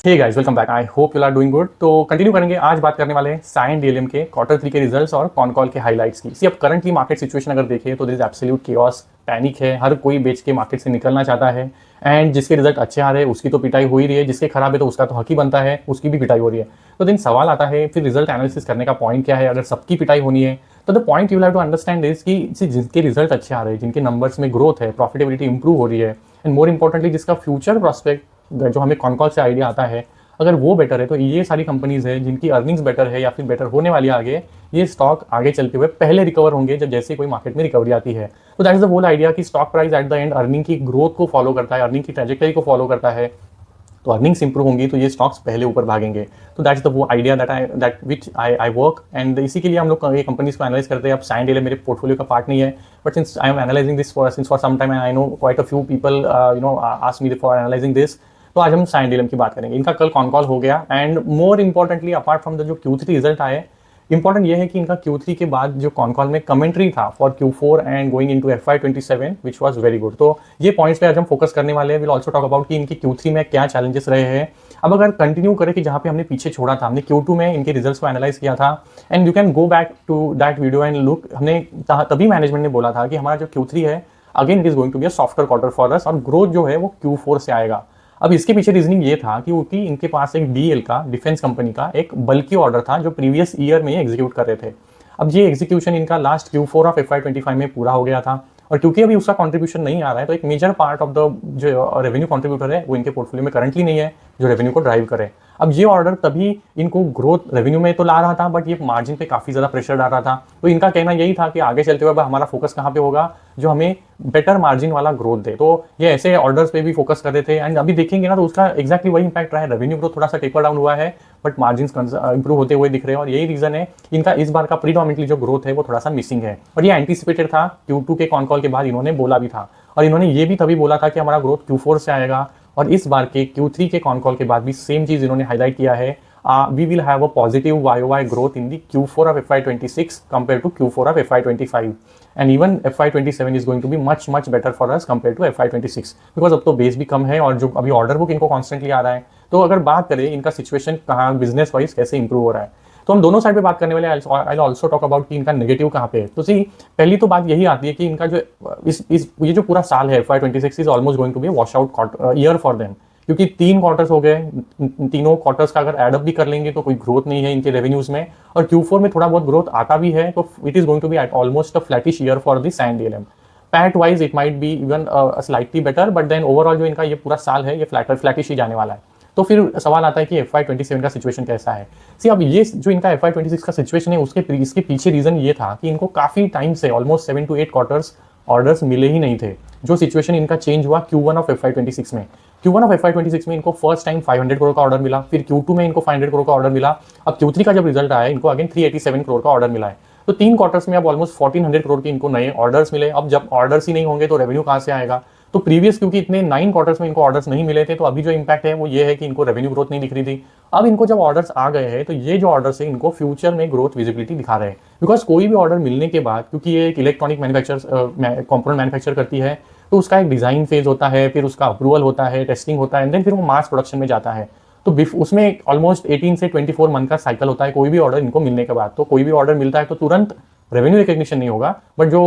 Hey guys, welcome back. I hope you are doing good. तो continue करेंगे। आज बात करने वाले हैं साइन डीएलएम के क्वार्टर 3 के रिजल्ट्स और कॉन कॉल के हाइलाइट्स की। सी अब करंटली मार्केट सिचुएशन अगर देखें तो there is absolute chaos, panic है। हर कोई बेच के मार्केट से निकलना चाहता है एंड जिसके रिजल्ट अच्छे आ रहे हैं उसकी तो पिटाई हो ही रही है, जिसके खराब है तो उसका तो हक ही बनता है, उसकी भी पिटाई हो रही है। तो दिन सवाल आता है फिर रिजल्ट एनालिसिस करने का पॉइंट क्या है। अगर सबकी पिटाई होनी है तो the point you have to understand is कि जिनके रिजल्ट अच्छे आ रहे हैं, जिनके नंबर्स में ग्रोथ है, प्रॉफिटेबिलिटी इंप्रूव हो रही है एंड मोर इंपॉर्टेंटली जिसका फ्यूचर प्रोस्पेक्ट जो हमें कॉन कॉल से आइडिया आता है, अगर वो बेटर है तो ये सारी कंपनीज है जिनकी अर्निंग्स बेटर है या फिर बेटर होने वाली है आगे, ये स्टॉक आगे चलते हुए पहले रिकवर होंगे जब जैसे कोई मार्केट में रिकवरी आती है। तो that is the whole idea कि stock price at the end earning की ग्रोथ को फॉलो करता है, अर्निंग की ट्रेजेक्टरी को फॉलो करता है। तो अर्निंग्स इंप्रूव होंगी तो ये स्टॉक्स पहले ऊपर भागेंगे। तो दैट्स द वो idea that which I work and इसी के लिए हम लोग ये कंपनीज को एनालाइज करते हैं। अब साइन डीएलएम मेरे पोर्टफोलियो का पार्ट नहीं है, but since I am analysing this for some time and I know quite a few people ask me for analysing this. तो आज हम साइन डीएलएम की बात करेंगे। इनका कल कॉन कॉल हो गया and more importantly apart from the जो Q3 रिजल्ट आए, इंपॉर्टेंट ये है कि इनका Q3 के बाद जो कॉन कॉल में कमेंट्री था for Q4 and going into FY27 which was very good. तो ये पॉइंट्स पे आज हम फोकस करने वाले हैं। विल आल्सो टॉक अबाउट कि इनकी Q3 में क्या चैलेंजेस रहे हैं। अब अगर कंटिन्यू करें कि जहाँ पे हमने पीछे छोड़ा था, हमने Q2 में इनके रिजल्ट्स को एनालाइज किया था and you can go back to that video and look. हमने तभी मैनेजमेंट ने बोला था कि हमारा जो Q3 है again it is going to be a softer quarter for us और ग्रोथ जो है वो Q4 से आएगा। अब इसके पीछे रीजनिंग ये था कि इनके पास एक डीएल का, डिफेंस कंपनी का एक बल्कि ऑर्डर था जो प्रीवियस ईयर में एग्जीक्यूट कर रहे थे। अब ये एग्जीक्यूशन इनका लास्ट Q4 ऑफ FY25 में पूरा हो गया था और क्योंकि अभी उसका कंट्रीब्यूशन नहीं आ रहा है तो एक मेजर पार्ट ऑफ द जो रेवेन्यू कंट्रीब्यूटर है वो इनके पोर्टफोलियो में करंटली नहीं है जो रेवेन्यू को ड्राइव करे। अब ये ऑर्डर तभी इनको ग्रोथ रेवेन्यू में तो ला रहा था बट ये मार्जिन पे काफ़ी ज़्यादा प्रेशर डाल रहा था। तो इनका कहना यही था कि आगे चलते हुए हमारा फोकस कहाँ पे होगा, जो हमें बेटर मार्जिन वाला ग्रोथ दे। तो ये ऐसे ऑर्डर्स पे भी फोकस कर रहे थे एंड अभी देखेंगे ना तो उसका एक्जैक्टली वही इंपैक्ट रहा है। रेवेन्यू ग्रोथ थोड़ा सा टेपर डाउन हुआ है बट मार्जिन इंप्रूव होते हुए दिख रहे हैं और यही रीजन है इनका इस बार का प्रीडोमिनेटली जो ग्रोथ है वो थोड़ा सा मिसिंग है। और ये एंटीसिपेटेड था, Q2 के कॉन कॉल के बाद इन्होंने बोला भी था और इन्होंने ये भी तभी बोला था कि हमारा ग्रोथ Q4 से आएगा। और इस बार के Q3 के कॉन कॉल के बाद भी सेम चीज इन्होंने हाईलाइट किया है। We will have a positive YOY growth in the Q4 of FY26 compared to Q4 of FY25 and even FY27 is going to be much better for us compared to FY26 because अब तो base भी कम है और जो अभी order book इनको constantly आ रहा है। तो अगर बात करें इनका सिचुएशन कहाँ बिजनेस वाइज कैसे इंप्रूव हो रहा है तो हम दोनों साइड पे बात करने वाले। आई ऑल्सो टॉक अबाउट कि इनका नेगेटिव कहाँ पे है। तो सी पहली तो बात यही आती है कि इनका जो ये जो पूरा साल है FY26 is almost going to be wash out year for them, क्योंकि 3 क्वार्टर्स हो गए। तीनों क्वार्टर्स का अगर एडअप भी कर लेंगे तो कोई ग्रोथ नहीं है इनके रेवेन्यूज में और Q4 में थोड़ा बहुत ग्रोथ आता भी है तो it is going to be at almost a flattish year for the Cyient DLM. PAT wise it might be even slightly better but then overall जो इनका ये पूरा साल है ये फ्लैटिश ही जाने वाला है। तो फिर सवाल आता है कि FY27 का सिचुएशन कैसा है। सी अब ये जो इनका FY26 का सिचुएशन है इसके पीछे रीजन ये था कि इनको काफी टाइम से ऑलमोस्ट 7 to 8 क्वार्टर्स ऑर्डर्स मिले ही नहीं थे। जो सिचुएशन इनका चेंज हुआ Q1 ऑफ FY26 में, Q1 ऑफ FY26 में इनको फर्स्ट टाइम 500 करोड़ का ऑर्डर मिला, फिर Q2 में इनको 500 करोड़ का ऑर्डर मिला। अब Q3 का जब रिजल्ट आया इनको अगेन 387 करोड़ का ऑर्डर मिला है। तो 3 क्वार्टर्स में अब ऑलमोस्ट 1400 करोड़ के इनको नए ऑर्डर्स मिले। अब जब ऑर्डर्स ही नहीं होंगे तो रेवेन्यू कहाँ से आएगा। तो प्रीवियस क्योंकि इतने 9 क्वार्टर्स में इनको ऑर्डर्स नहीं मिले थे तो अभी जो इम्पैक्ट है वो ये है कि इनको रेवेन्यू ग्रोथ नहीं दिख रही थी। अब इनको जब ऑर्डर्स आ गए हैं तो ये जो ऑर्डर्स है इनको फ्यूचर में ग्रोथ विजिबिलिटी दिखा रहे हैं। बिकॉज कोई भी ऑर्डर मिलने के बाद, क्योंकि ये एक इलेक्ट्रॉनिक कंपोनेंट मैन्युफैक्चर करती है तो उसका एक डिजाइन फेज होता है, फिर उसका अप्रूवल होता है, टेस्टिंग होता है एंड देन फिर वो मास प्रोडक्शन में जाता है। तो उसमें ऑलमोस्ट 18 से 24 मंथ का साइकिल होता है कोई भी ऑर्डर इनको मिलने के बाद। तो कोई भी ऑर्डर मिलता है तो तुरंत रेवेन्यू रिकग्निशन नहीं होगा बट जो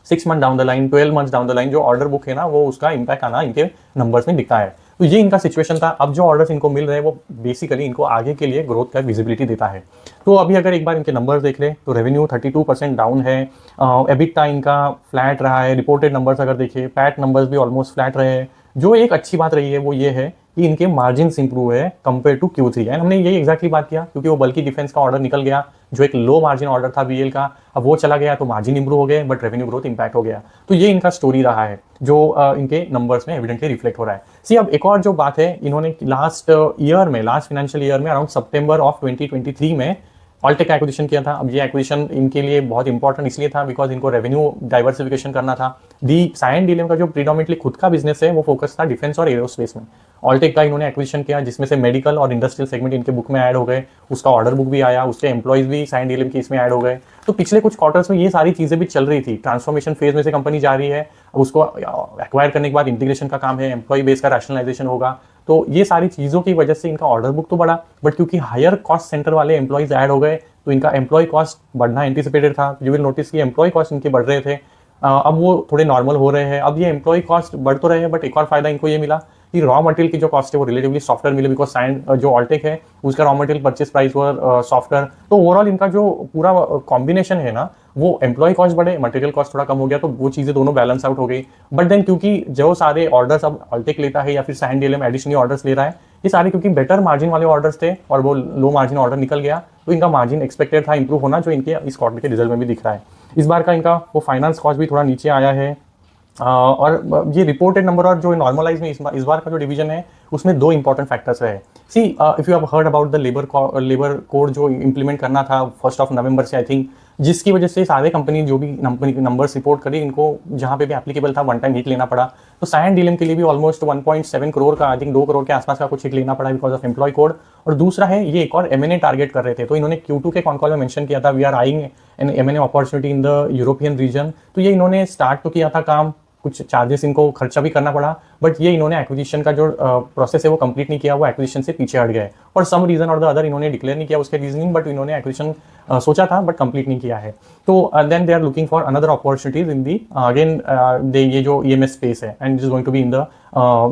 6 month down the line, 12 month down the line जो ऑर्डर बुक है ना वो उसका इंपैक्ट आना इनके नंबर्स में दिखता है। तो ये इनका सिचुएशन था। अब जो ऑर्डर्स इनको मिल रहे हैं वो बेसिकली इनको आगे के लिए ग्रोथ का विजिबिलिटी देता है। तो अभी अगर एक बार इनके नंबर्स देख ले तो रेवेन्यू 32% डाउन है, एबिटा इनका फ्लैट रहा है, रिपोर्टेड नंबर्स अगर देखिए पैट नंबर्स भी ऑलमोस्ट फ्लैट रहे हैं। जो एक अच्छी बात रही है वो ये है कि इनके मार्जिन इंप्रूव है कंपेयर टू Q3 एंड हमने यही एक्जैक्टली बात किया क्योंकि वो बल्कि डिफेंस का ऑर्डर निकल गया जो एक लो मार्जिन ऑर्डर था बीएल का, अब वो चला गया तो मार्जिन इंप्रूव हो गए बट रेवेन्यू ग्रोथ इंपैक्ट हो गया। तो ये इनका स्टोरी रहा है जो इनके नंबर्स में एविडेंटली रिफ्लेक्ट हो रहा है। सी अब एक और जो बात है, इन्होंने लास्ट फाइनेंशियल ईयर में अराउंड सितंबर ऑफ 2023 में ऑल्टेक एक्विजिशन किया था। अब ये एक्विजिशन इनके लिए बहुत इंपॉर्टेंट इसलिए था बिकॉज इनको रेवेन्यू डाइवर्सिफिकेशन करना था। दी साइन डीएलएम का जो प्रीडोमिनेटली खुद का बिजनेस है वो फोकस था डिफेंस और एरोस्पेस में ऑल्टेक का इन्होंने एक्विजिशन किया, जिसमें से मेडिकल और इंडस्ट्रियल सेगमेंट इनके बुक में ऐड हो गए, उसका ऑर्डर बुक भी आया, उसके एम्प्लॉयज़ भी साइन डीएलएम के इसमें ऐड हो गए। तो पिछले कुछ क्वार्टर्स में ये सारी चीज़ें भी चल रही थी, ट्रांसफॉर्मेशन फेज में से कंपनी जा रही है, उसको एक्वायर करने के बाद इंटीग्रेशन का काम है, एम्प्लॉय बेस का रैशनलाइजेशन होगा। तो ये सारी चीज़ों की वजह से इनका ऑर्डर बुक तो बढ़ा, बट क्योंकि हायर कॉस्ट सेंटर वाले एम्प्लॉयज़ ऐड हो गए तो इनका एम्प्लॉय कॉस्ट बढ़ना एंटिसिपेटेड था। यू विल नोटिस कि एम्प्लॉय कॉस्ट इनके बढ़ रहे थे, अब वो थोड़े नॉर्मल हो रहे हैं। अब ये एम्प्लॉय कॉस्ट बढ़ तो रहे हैं, बट एक और फायदा इनको ये मिला कि रॉ मटेरियल की जो कॉस्ट है वो रिलेटिवली सॉफ्टवेयर मिले, बिकॉज साइंड जो ऑल्टेक है उसका रॉ मटेरियल परचेस प्राइस वर सॉफ्टवेयर। तो ओवरऑल इनका जो पूरा कॉम्बिनेशन है ना, वो एम्प्लॉय कॉस्ट बढ़े, मटेरियल कॉस्ट थोड़ा कम हो गया, तो वो चीज़ें दोनों बैलेंस आउट हो गई। बट देन क्योंकि जो सारे ऑर्डर्स अब ऑल्टेक लेता है या फिर साइंड डीएलएम एडिशनली ऑर्डर्स ले रहा है, ये सारे क्योंकि बेटर मार्जिन वाले ऑर्डर्स थे और वो लो मार्जिन ऑर्डर निकल गया, तो इनका मार्जिन एक्सपेक्टेड था इंप्रूव होना, जो इनके इस क्वार्टर के रिजल्ट में भी दिख रहा है। इस बार का इनका वो फाइनेंस कॉस्ट भी थोड़ा नीचे आया है, और ये रिपोर्टेड नंबर और जो नॉर्मलाइज में इस बार का जो डिवीजन है उसमें दो इंपॉर्टेंट फैक्टर्स है। See if you have heard about the labour code जो इंप्लीमेंट करना था 1 नवंबर से, आई थिंक, जिसकी वजह से सारे कंपनी जो भी नंबर्स रिपोर्ट करी, इनको जहाँ पे भी एप्लीकेबल था वन टाइम हिट लेना पड़ा। तो साइंड डीएलएम के लिए भी ऑलमोस्ट 1.7 करोड़ का, आई थिंक 2 करोड़ के आसपास का कुछ हिट लेना पड़ा बिकॉज ऑफ एम्प्लॉय कोड। और दूसरा है ये एक और एमएनए टारगेट कर रहे थे, तो इन्होंने Q2 के कॉन कॉल में मेंशन किया था we are eyeing an M&A opportunity in the European region. तो ये इन्होंने स्टार्ट तो किया था काम, कुछ चार्जेस इनको खर्चा भी करना पड़ा, बट ये इन्होंने एक्विजिशन का जो प्रोसेस है वो कंप्लीट नहीं किया, वो एक्विजिशन से पीछे हट गए और सम रीजन और द अदर इन्होंने डिक्लेयर नहीं किया उसके रीजनिंग, बट इन्होंने एक्विजिशन सोचा था बट कंप्लीट नहीं किया है। तो then they are looking for another opportunities in the again ये जो ईएमएस स्पेस है and is going to be in the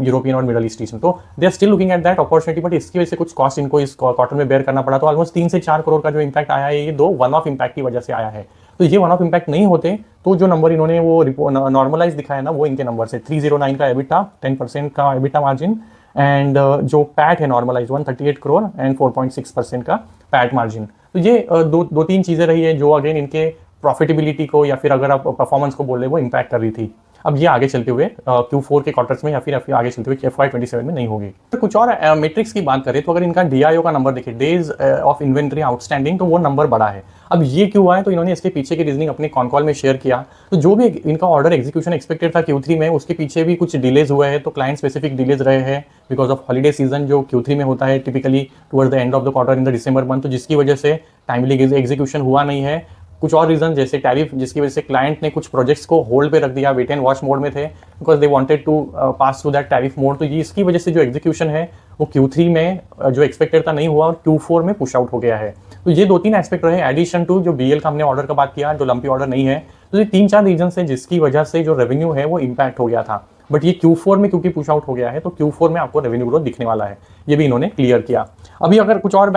European और मिडल ईस्ट रीजन। तो they are still looking at that opportunity, but इसकी वजह से कुछ cost इनको इस क्वार्टर में बेयर करना पड़ा। तो ऑलमोस्ट 3 से 4 करोड़ का जो इम्पैक्ट आया है, ये दो वन ऑफ इम्पैक्ट की वजह से आया है। तो ये वन ऑफ इम्पैक्ट नहीं होते तो जो नंबर इन्होंने वो नॉर्मलाइज दिखाया ना, वो इनके नंबर से 309 का एबिटा, 10% का एबिटा मार्जिन, एंड जो पैट है नॉर्मलाइज 138 करोड़ एंड 4.6% का पैट मार्जिन। तो ये दो तीन चीज़ें रही है जो अगेन इनके प्रॉफिटेबिलिटी को या फिर अगर आप परफॉर्मेंस को बोल रहे वो इम्पैक्ट कर रही थी। अब ये आगे चलते हुए Q4 के क्वार्टर्स में या फिर आगे चलते हुए FY27 में नहीं होगी। तो कुछ और मेट्रिक्स की बात करें तो अगर इनका DIO का नंबर देखें, डेज ऑफ इन्वेंट्री आउटस्टैंडिंग, तो वो नंबर बड़ा है। अब ये क्यों आए, तो इन्होंने इसके पीछे की रीजनिंग अपने कॉन कॉल में शेयर किया। तो जो भी इनका ऑर्डर एग्जीक्यूशन एक्सपेक्टेड था Q3 में, उसके पीछे भी कुछ डिलेज हुए हैं। तो क्लाइंट स्पेसिफिक डिलेज रहे हैं बिकॉज ऑफ हॉलीडे सीजन जो Q3 में होता है typically towards the end of the quarter in the December month, तो जिसकी वजह से टाइमली एग्जीक्यूशन हुआ नहीं है। कुछ और रीजन जैसे टैरिफ, जिसकी वजह से क्लाइंट ने कुछ प्रोजेक्ट्स को होल्ड पे रख दिया, वेट एंड वॉच मोड में थे because they wanted to pass through that tariff mode. तो ये इसकी वजह से जो एग्जीक्यूशन है वो Q3 में जो एक्सपेक्टेड था नहीं हुआ और Q4 में पुश आउट हो गया है। तो ये 2-3 एस्पेक्ट रहे एडिशन टू जो BL का हमने ऑर्डर का बात किया जो लंपी ऑर्डर नहीं है। तो ये 3-4 रीजन है जिसकी वजह से जो रेवेन्यू है वो इम्पैक्ट हो गया था, बट ये Q4 में क्योंकि पुश आउट हो गया है तो Q4 में आपको रेवेन्यू ग्रोथ दिखने वाला है, ये भी इन्होंने क्लियर किया। अभी अगर कुछ और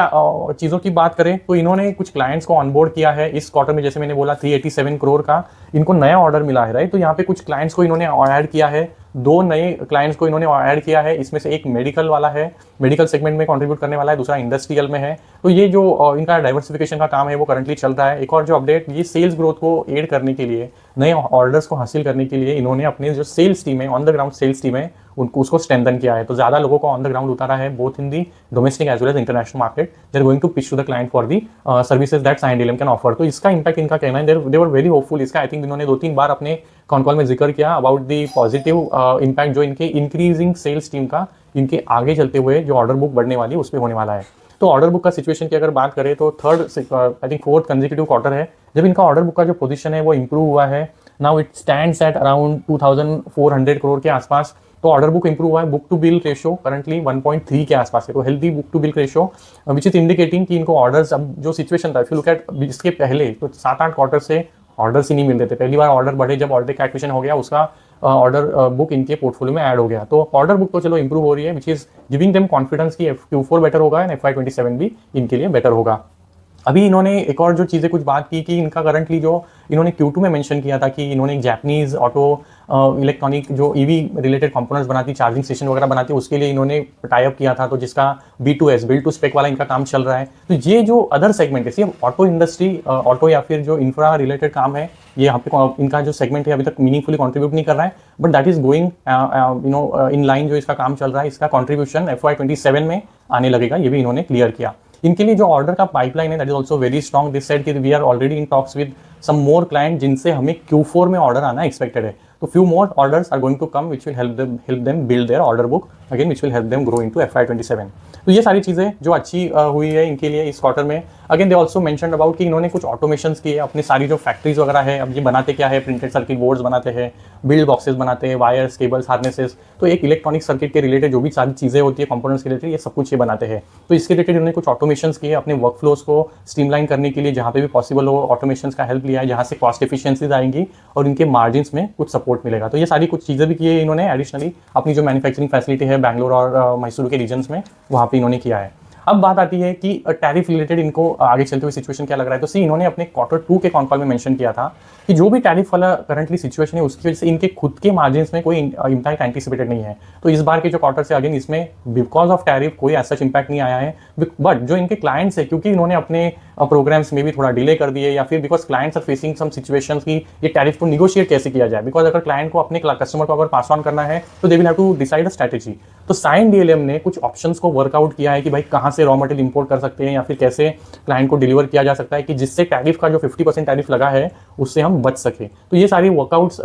चीज़ों की बात करें तो इन्होंने कुछ क्लाइंट्स को ऑनबोर्ड किया है इस क्वार्टर में, जैसे मैंने बोला 387 करोड़ का इनको नया ऑर्डर मिला है, राइट। तो यहाँ पे कुछ क्लाइंट्स को इन्होंने ऐड किया है, 2 नए क्लाइंट्स को इन्होंने ऐड किया है। इसमें से एक मेडिकल वाला है, मेडिकल सेगमेंट में कंट्रीब्यूट करने वाला है, दूसरा इंडस्ट्रियल में है। तो ये जो इनका डाइवर्सिफिकेशन का काम है वो करंटली चल रहा है। एक और जो अपडेट, ये सेल्स ग्रोथ को एड करने के लिए, नए ऑर्डर्स को हासिल करने के लिए इन्होंने अपने जो सेल्स टीम है, on the ground sales team है, उसको स्ट्रेंथन किया है। तो ज़्यादा लोगों को ऑन द ग्राउंड उतारा है, both in the domestic as well as international market. They are going to pitch to the client for the services that Cyient DLM can offer. तो इसका इंपैक्ट इनका कहना है, दे वर वेरी होपफुल। इसका I think इन्होंने 2-3 बार अपने कॉन कॉल में जिक्र किया अबाउट दी पॉजिटिव इंपैक्ट जो इनके इंक्रीजिंग सेल्स टीम का इनके आगे चलते हुए जो ऑर्डर बुक बढ़ने वाली है उस पर होने वाला है। तो ऑर्डर बुक का सिचुएशन की अगर बात करें तो I think 4th consecutive quarter है जब इनका ऑर्डर बुक का जो पोजीशन है वो इंप्रूव हुआ है। Now it stands at around 2400 crore के आसपास। तो ऑर्डर बुक इंप्रूव हुआ है। Book to bill ratio currently 1.3 के आसपास है, तो healthy book to bill ratio which is indicating कि इनको ऑर्डर्स, अब जो सिचुएशन था इफ यू लुक एट इसके पहले तो 7-8 क्वार्टर से ऑर्डर्स ही नहीं मिल रहे थे। पहली बार ऑर्डर बढ़े जब ऑर्डर का एक्विजिशन हो गया, उसका ऑर्डर बुक इनके पोर्टफोलियो में ऐड हो गया। तो ऑर्डर बुक तो चलो इंप्रूव हो रही है which is giving them confidence कि Q4 बेटर होगा एंड FY27 भी इनके लिए बेटर होगा। अभी इन्होंने एक और जो चीज़ें कुछ बात की कि इनका करंटली जो इन्होंने Q2 में मेंशन किया था कि इन्होंने एक जापानीज ऑटो इलेक्ट्रॉनिक जो ईवी रिलेटेड कंपोनेंट्स बनाती, चार्जिंग स्टेशन वगैरह बनाती, उसके लिए इन्होंने टाई अप किया था, तो जिसका B2S बिल्ड टू स्पेक वाला इनका काम चल रहा है। तो ये जो अदर सेगमेंट है, सिर्फ ऑटो इंडस्ट्री, ऑटो या फिर जो इंफ्रा रिलेटेड काम है, ये यहाँ पे इनका जो सेगमेंट है अभी तक मीनिंगफुली कंट्रीब्यूट नहीं कर रहा है, but that is going in line. जो इसका काम चल रहा है इसका कॉन्ट्रीब्यूशन FY27 में आने लगेगा, ये भी इन्होंने क्लियर किया। इनके लिए जो ऑर्डर का पाइपलाइन है that is also very strong. This said कि we are already in talks with some more client जिनसे हमें Q4 में ऑर्डर आना एक्सपेक्टेड है। तो few more orders are going to come which will help them build their order book again which will help them grow into FY27। तो ये सारी चीज़ें जो अच्छी हुई है इनके लिए इस क्वार्टर में। Again they also mentioned about कि इन्होंने कुछ ऑटोमेशंस किए अपनी सारी जो फैक्ट्रीज वगैरह है। अब ये बनाते क्या है, प्रिंटेड सर्किट बोर्ड्स बनाते हैं, बिल्ड बॉक्सेस बनाते हैं, वायर्स, केबल्स, हार्नेसेस। तो एक इलेक्ट्रॉनिक सर्किट के रिलेटेड जो भी सारी चीज़ें होती है कंपोनेंट्स के रिलेटेड, ये सब कुछ ये बनाते हैं। तो इसके रिलेटेड इन्होंने कुछ ऑटोमेशंस किए अपने वर्क फ्लोज को स्ट्रीमलाइन करने के लिए, जहाँ पे भी पॉसिबल हो ऑटोमेशंस का हेल्प लिया है, जहाँ से कॉस्ट एफिशिएंसीज आएंगी और इनके मार्जिन में कुछ सपोर्ट मिलेगा। तो ये सारी कुछ चीज़ें भी की है इन्होंने एडिशनली अपनी जो मैन्युफैक्चरिंग फैसिलिटी है बैंगलोर और मैसूर के रीजन्स में, वहाँ पे इन्होंने किया है। अब बात आती है कि टैरिफ रिलेटेड इनको आगे चलते हुए सिचुएशन क्या लग रहा है। तो सी इन्होंने अपने Q2 के कॉन कॉल में मेंशन किया था कि जो भी टैरिफ वाला करंटली सिचुएशन है उसकी वजह से इनके खुद के मार्जिन में कोई इम्पैक्ट एंटिसिपेटेड नहीं है। तो इस बार के जो क्वार्टर से अगेन इसमें बिकॉज ऑफ टैरिफ कोई ऐसा इम्पैक्ट नहीं आया है। बट जो इनके क्लाइंट्स है, क्योंकि इन्होंने अपने प्रोग्राम्स में भी थोड़ा डिले कर दिए या फिर because clients are facing some situations कि ये टैरिफ को निगोशिएट कैसे किया जाए, बिकॉज अगर क्लाइंट को अपने कस्टमर को अगर पास ऑन करना है तो they will have to decide a strategy. तो साइन DLM ने कुछ ऑप्शंस को वर्कआउट किया है कि भाई कहाँ से रॉ मटेरियल इंपोर्ट कर सकते हैं या फिर कैसे क्लाइंट को डिलीवर किया जा सकता है कि जिससे टैरिफ का जो 50% टैरिफ लगा है उससे हम बच सके। तो ये सारी वर्कआउट्स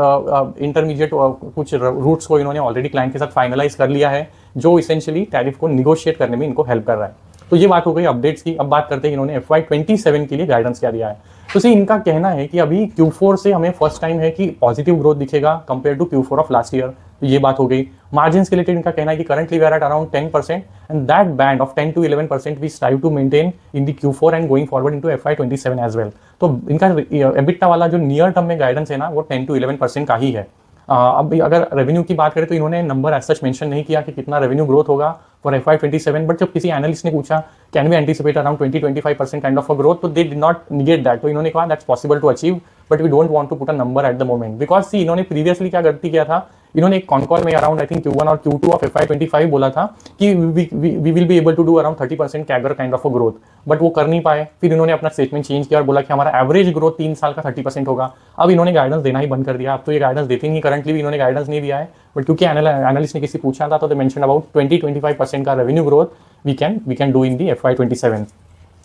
इंटरमीडिएट कुछ रूट्स को इन्होंने ऑलरेडी क्लाइंट के साथ फाइनलाइज कर लिया है, जो इसेंशियली टैरिफ को निगोशिएट करने में इनको हेल्प कर रहा है। तो ये बात हो गई अपडेट्स की। अब बात करते हैं इन्होंने FY27 के लिए गाइडेंस क्या दिया है। तो सी इनका कहना है कि अभी Q4 से हमें फर्स्ट टाइम है कि पॉजिटिव ग्रोथ दिखेगा compare to Q4 of last year. तो ये बात हो गई। मार्जिन के रिलेटेड इनका कहना है कि currently we are at around 10% and that band of 10 to 11% we strive to maintain in the Q4 and going forward into FY27 as well. तो इनका EBITDA वाला जो नियर टर्म में गाइडेंस है ना, वो 10 to 11% का ही है। अब अगर रेवेन्यू की बात करें तो इन्होंने नंबर एज सच मेंशन नहीं किया कि कितना रेवेन्यू ग्रोथ होगा फॉर FY27, बट जब किसी एनालिस्ट ने पूछा can we anticipate around 20-25% kind of a growth, तो they did not negate that. तो इन्होंने कहा that's possible to achieve but we don't want to put a number at the moment, because see इन्होंने previously क्या गलती किया था, इन्होंने एक कॉन कॉल में अराउंड आई थिंक Q1 और Q2 ऑफ FY25 बोला था कि we will be able to do around 30% CAGR kind of a growth, but वो कर नहीं पाए। फिर इन्होंने अपना स्टेटमेंट चेंज किया और बोला कि हमारा एवरेज ग्रोथ 3 साल का 30% होगा। अब इन्होंने गाइडेंस देना ही बंद कर दिया। अब तो ये गाइडेंस देते नहीं, करंटली भी इन्होंने गाइडेंस नहीं दिया है, बट क्योंकि एनालिस्ट ने किसी पूछा था तो दे मेंशन अबाउट 20-25% का revenue growth we can do in the FY27।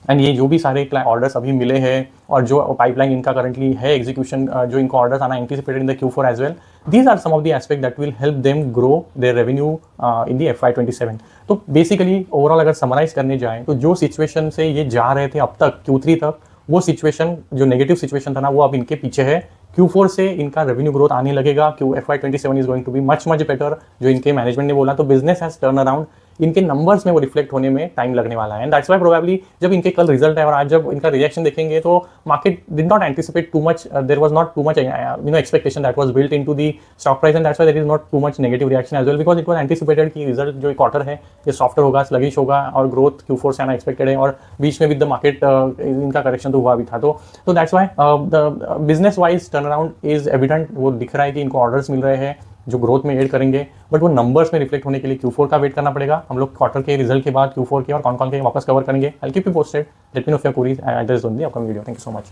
And ये जो भी सारे ऑर्डर्स अभी मिले हैं और जो पाइपलाइन इनका करंटली है एग्जीक्यूशन, जो इनको ऑर्डर्स आना anticipated in the Q4 as well, these are some of the aspect that will help them grow their revenue in the FY27। तो बेसिकली ओवरऑल अगर समराइज करने जाएं तो जो सिचुएशन से ये जा रहे थे अब तक Q3 तक, वो सिचुएशन जो नेगेटिव सिचुएशन था ना, वो अब इनके पीछे है। Q4 से इनका रेवेन्यू ग्रोथ आने लगेगा। FY27 is going to be much better, जो इनके मैनेजमेंट ने बोला। तो बिजनेस हैज टर्न अराउंड, इनके नंबर्स में वो रिफ्लेक्ट होने में टाइम लगने वाला है। एंड दैट्स व्हाई प्रोबेबली जब इनके कल रिजल्ट है और आज जब इनका रिएक्शन देखेंगे तो market did not anticipate too much, there was not too much expectation that was built into the stock price, and that's why there is not too much negative reaction as well, because it was anticipated कि result जो quarter है ये softer होगा, sluggish होगा और growth Q4 से आना expected है। और बीच में विद द मार्केट इनका करेक्शन तो हुआ भी था। तो that's why the business wise turn around is evident. वो दिख रहा है कि इनको ऑर्डर्स मिल रहे हैं जो ग्रोथ में एड करेंगे, बट वो नंबर्स में रिफ्लेक्ट होने के लिए Q4 का वेट करना पड़ेगा। हम लोग क्वार्टर के रिजल्ट के बाद Q4 के और कॉन कॉल के वापस कवर करेंगे। I will keep you posted. Let me know if your queries and address on the upcoming video. Thank you so much.